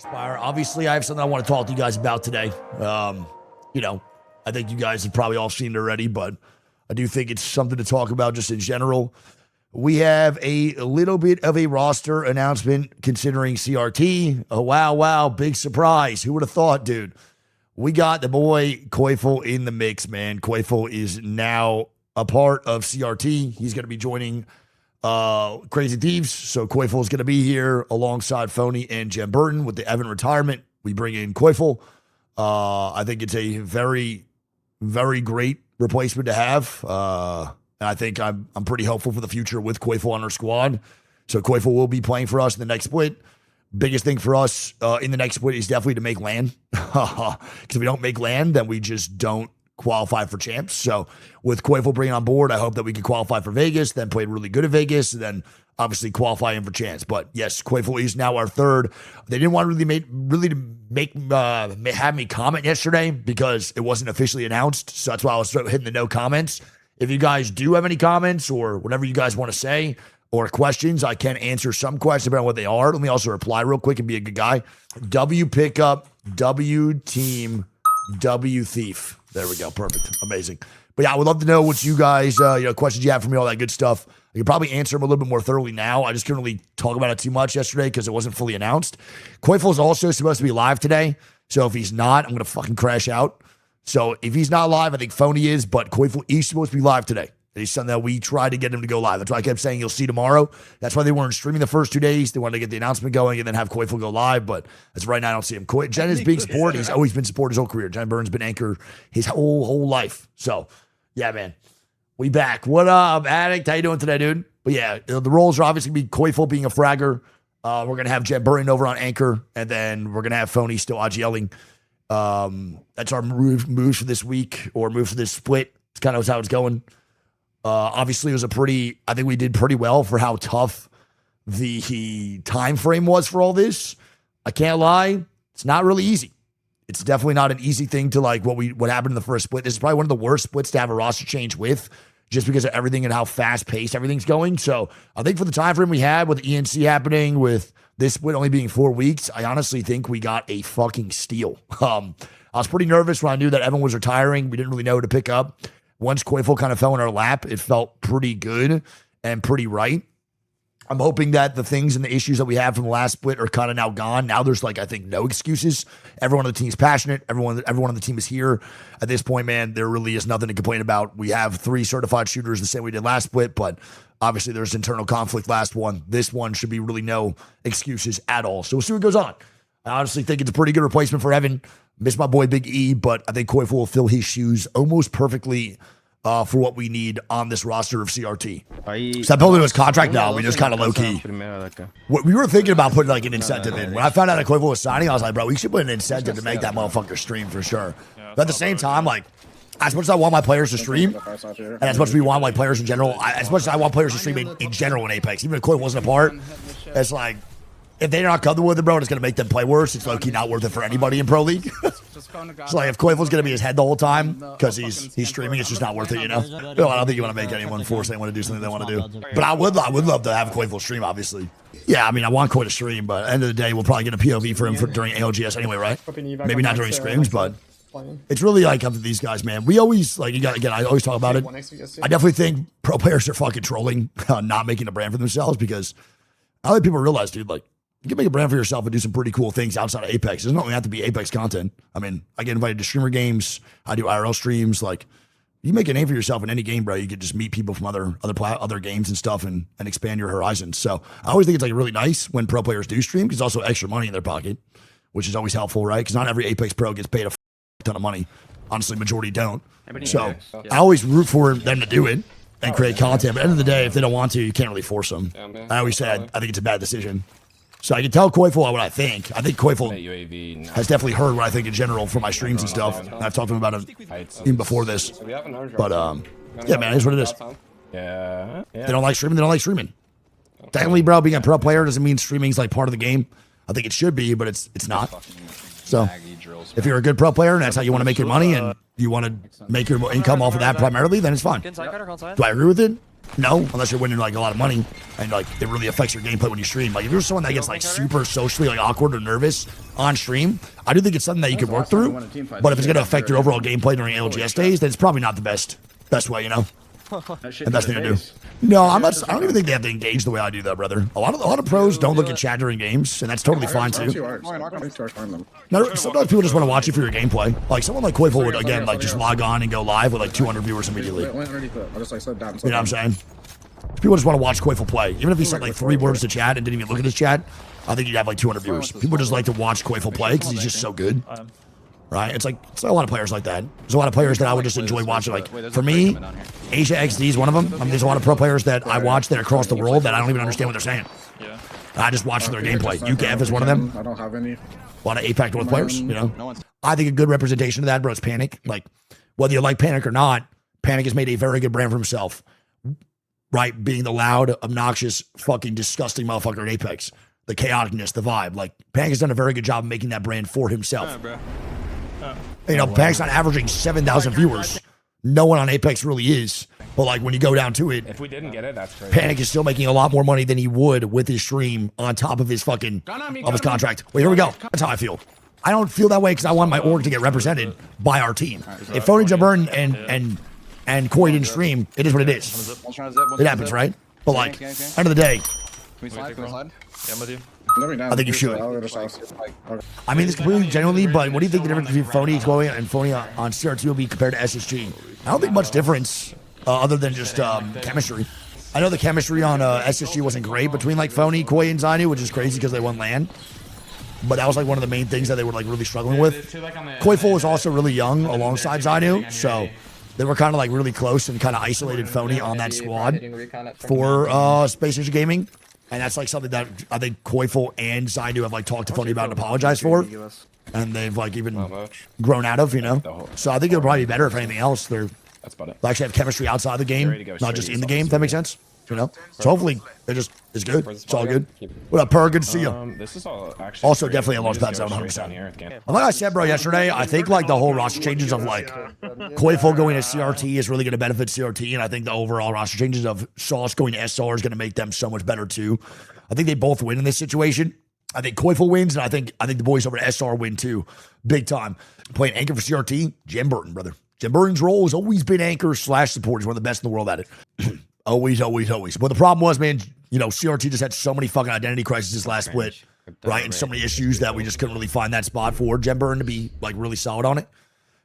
Expire. Obviously, I have something I want to talk to you guys about today. I think you guys have probably all seen it already, but I do think it's something to talk about just in general. We have a little bit of a roster announcement considering CRT. Oh, wow. Big surprise. Who would have thought, dude? We got the boy Koyful in the mix, man. Koyful is now a part of CRT. He's going to be joining Crazy Thieves. So Koyful is going to be here alongside Phony and Jem Burton with the Evan retirement. We bring in Koyful. I think it's a very, very great replacement to have. And I think I'm pretty hopeful for the future with Koyful on our squad. So Koyful will be playing for us in the next split. Biggest thing for us in the next split is definitely to make land. Because if we don't make land, then we just don't qualify for champs. So with Koyful bringing on board, I hope that we can qualify for Vegas, then play really good at Vegas, and then obviously qualifying for champs. But yes, Koyful is now our third. They didn't want to have me comment yesterday because it wasn't officially announced. So that's why I was hitting the no comments. If you guys do have any comments or whatever you guys want to say or questions, I can answer some questions about what they are. Let me also reply real quick and be a good guy. W pickup, W team, W thief. There we go. Perfect. Amazing. But yeah, I would love to know what you guys, questions you have for me, all that good stuff. I could probably answer them a little bit more thoroughly now. I just couldn't really talk about it too much yesterday because it wasn't fully announced. Koyful is also supposed to be live today. So if he's not, I'm going to fucking crash out. So if he's not live, I think Phony is, but Koyful is supposed to be live today. It's something that we tried to get him to go live. That's why I kept saying you'll see tomorrow. That's why they weren't streaming the first 2 days. They wanted to get the announcement going and then have Koyful go live. But as of right now, I don't see him. Jen is being supported. He's always been supported his whole career. Jen Burns been anchor his whole life. So yeah, man, we back. What up, Addict? How you doing today, dude? But yeah, the roles are obviously be Koyful being a fragger. We're gonna have Jen Burton over on anchor, and then we're gonna have Phony still IGLing. That's our moves for this week or move for this split. It's kind of how it's going. Obviously, it was I think we did pretty well for how tough the time frame was for all this. I can't lie. It's not really easy. It's definitely not an easy thing to what happened in the first split. This is probably one of the worst splits to have a roster change with just because of everything and how fast paced everything's going. So I think for the time frame we had with ENC happening, with this split only being 4 weeks, I honestly think we got a fucking steal. I was pretty nervous when I knew that Evan was retiring. We didn't really know who to pick up. Once Koyful kind of fell in our lap, it felt pretty good and pretty right. I'm hoping that the things and the issues that we had from the last split are kind of now gone. Now there's I think no excuses. Everyone on the team is passionate. Everyone on the team is here. At this point, man, there really is nothing to complain about. We have 3 certified shooters the same we did last split, but obviously there's internal conflict last one. This one should be really no excuses at all. So we'll see what goes on. I honestly think it's a pretty good replacement for Evan. Miss my boy Big E, but I think Koyful will fill his shoes almost perfectly for what we need on this roster of CRT. So I building his contract now. We just kind of low key. We were thinking about putting an incentive in. When I found out that Koyful was signing, I was like, bro, we should put an incentive to make that motherfucker stream for sure. But at the same time, as much as I want my players to stream, and as much as we want players in general, as much as I want players to stream in general in Apex, even if Koyful wasn't a part, it's if they're not comfortable with it, bro, and it's going to make them play worse, it's low-key not worth it for anybody in Pro League. So if Koyful's going to be his head the whole time because he's streaming, it's just not worth it, I don't think you want to make anyone force anyone to do something they want to do. But I would love to have Koyful stream, obviously. Yeah, I want Koy to stream, but at the end of the day, we'll probably get a POV for him during ALGS anyway, right? Maybe not during scrims, but it's really up to these guys, man. We always, I always talk about it. I definitely think pro players are fucking trolling, not making a brand for themselves because I don't think people realize, dude, you can make a brand for yourself and do some pretty cool things outside of Apex. It doesn't only have to be Apex content. I get invited to streamer games. I do IRL streams. You make a name for yourself in any game, bro. You could just meet people from other games and stuff and expand your horizons. So I always think it's really nice when pro players do stream because it's also extra money in their pocket, which is always helpful, right? Because not every Apex pro gets paid a ton of money. Honestly, majority don't. So I always root for them to do it and create content. But at the end of the day, if they don't want to, you can't really force them. I always say I think it's a bad decision. So I can tell Koyful what I think. I think Koyful has definitely heard what I think in general from my streams and stuff. And I've talked to him about it even before this. But yeah, man, it is what it is. Yeah. They don't like streaming. They don't like streaming. Technically, bro, being a pro player doesn't mean streaming's part of the game. I think it should be, but it's not. So if you're a good pro player and that's how you want to make your money and you want to make your income off of that primarily, then it's fine. Do I agree with it? No, unless you're winning like a lot of money and like it really affects your gameplay when you stream. Like if you're someone that gets like super socially like awkward or nervous on stream, I do think it's something that you could work through. But if it's gonna affect your overall gameplay during ALGS days, then it's probably not the best way, you know. The best thing to do. No, I'm not. I don't even think they have to engage the way I do, though, brother. A lot of pros don't look at chat during games, and that's totally fine too. No, sometimes people just want to watch you for your gameplay. Like someone like Koyful would again like just log on and go live with like 200 viewers immediately. You know what I'm saying? People just want to watch Koyful play, even if he sent like 3 words to chat and didn't even look at his chat. I think you'd have like 200 viewers. People just like to watch Koyful play because he's just so good. Right? It's a lot of players like that. There's a lot of players that I would just enjoy watching. Like, for me, Asia XD is one of them. I mean, there's a lot of pro players that I watch that are across the world that I don't even understand what they're saying. Yeah. I just watch their gameplay. UKF is one of them. I don't have any. A lot of APEC North players, you know? I think a good representation of that, bro, is Panic. Like, whether you like Panic or not, Panic has made a very good brand for himself. Right? Being the loud, obnoxious, fucking disgusting motherfucker in Apex. The chaoticness, the vibe. Like, Panic has done a very good job of making that brand for himself. You know, Panic's not averaging 7,000 viewers. No one on Apex really is. But like when you go down to it, if we didn't get it, that's crazy. Panic is still making a lot more money than he would with his stream on top of his fucking his contract. Wait, here we go. That's how I feel. I don't feel that way because I want my org to get represented by our team. If Phony Jabern and Coy didn't stream, it is what it is. It happens, right? But like, end of the day, I think you should. I mean, this completely genuinely, but what do you think the difference between Phony and Phony on CRT will be compared to SSG? I don't think much difference other than just chemistry. I know the chemistry on SSG wasn't great between like Phony, Koy, and Zainu, which is crazy because they won LAN. But that was like one of the main things that they were like really struggling with. Koyful was also really young alongside Zainu, so they were kind of like really close and kind of isolated Phony on that squad for Space Ninja Gaming. And that's like something that I think Koyful and Zainu have like talked to Phony about and apologized for. And they've like even grown out of, you know. So I think it'll probably be better if anything else. They'll actually have chemistry outside the game, not just in the game, if that makes sense. You know? So hopefully it just is good. It's all good. What up, Per? Good to see you. This is all also definitely a launch pad 700%. Like I said, bro, yesterday, I think like the whole roster changes of like Koyful going to CRT is really going to benefit CRT, and I think the overall roster changes of Sauce going to SR is going to make them so much better too. I think they both win in this situation. I think Koyful wins, and I think the boys over at SR win too, big time. Playing anchor for CRT, Jim Burton, brother. Jim Burton's role has always been anchor / support. He's one of the best in the world at it. Always. But the problem was, man, you know, CRT just had so many fucking identity crises this last split, right? And so many issues that we just couldn't really find that spot for Jim Burton to be like really solid on it.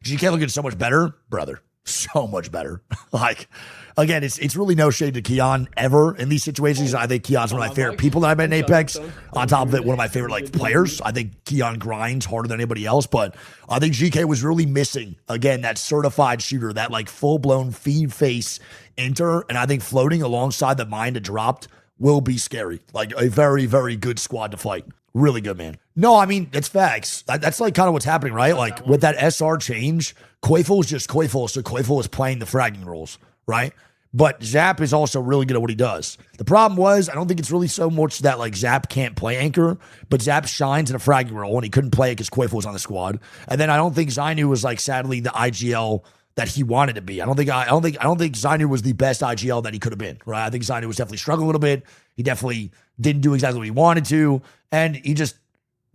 GK looking so much better, brother. So much better. Like, again, it's really no shade to Keon ever in these situations. I think Keon's one of my favorite people that I've met in Apex. On top of it, one of my favorite like players. I think Keon grinds harder than anybody else, but I think GK was really missing, again, that certified shooter, that like full-blown feed face enter, and I think floating alongside the mine that dropped will be scary. Like a very, very good squad to fight. Really good, man. No, I mean, it's facts. That's like kind of what's happening, right? Like with that SR change, Koyful is just Koyful, so Koyful is playing the fragging roles, right? But Zap is also really good at what he does. The problem was, I don't think it's really so much that like Zap can't play anchor, but Zap shines in a fragging role, and he couldn't play it because Koyful was on the squad. And then I don't think Zainu was like sadly the IGL that he wanted to be. I don't think Zainu was the best IGL that he could have been, right? I think Zainu was definitely struggling a little bit. He definitely didn't do exactly what he wanted to, and he just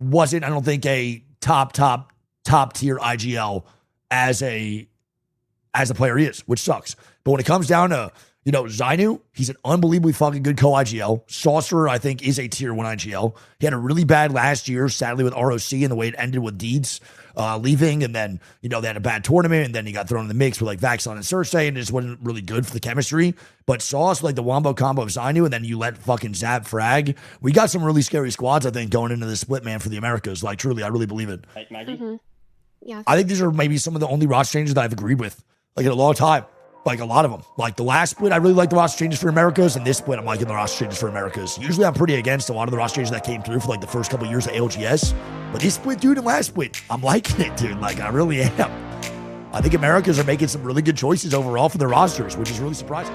wasn't, I don't think, a top tier IGL as a player he is, which sucks. But when it comes down to, you know, Zainu, he's an unbelievably fucking good co-IGL. Saucer, I think, is a tier 1 IGL. He had a really bad last year, sadly, with ROC and the way it ended with Deeds leaving. And then, you know, they had a bad tournament, and then he got thrown in the mix with like Vaxon and Cersei, and it just wasn't really good for the chemistry. But Sauce, like the wombo combo of Zainu, and then you let fucking Zap frag. We got some really scary squads, I think, going into the split, man, for the Americas. Like, truly, I really believe it. Mm-hmm. Yeah. I think these are maybe some of the only roster changes that I've agreed with, like, in a long time. Like a lot of them. Like the last split, I really like the roster changes for Americas, and this split, I'm liking the roster changes for Americas. Usually, I'm pretty against a lot of the roster changes that came through for like the first couple of years of ALGS, but this split, dude, and last split, I'm liking it, dude. Like I really am. I think Americas are making some really good choices overall for their rosters, which is really surprising.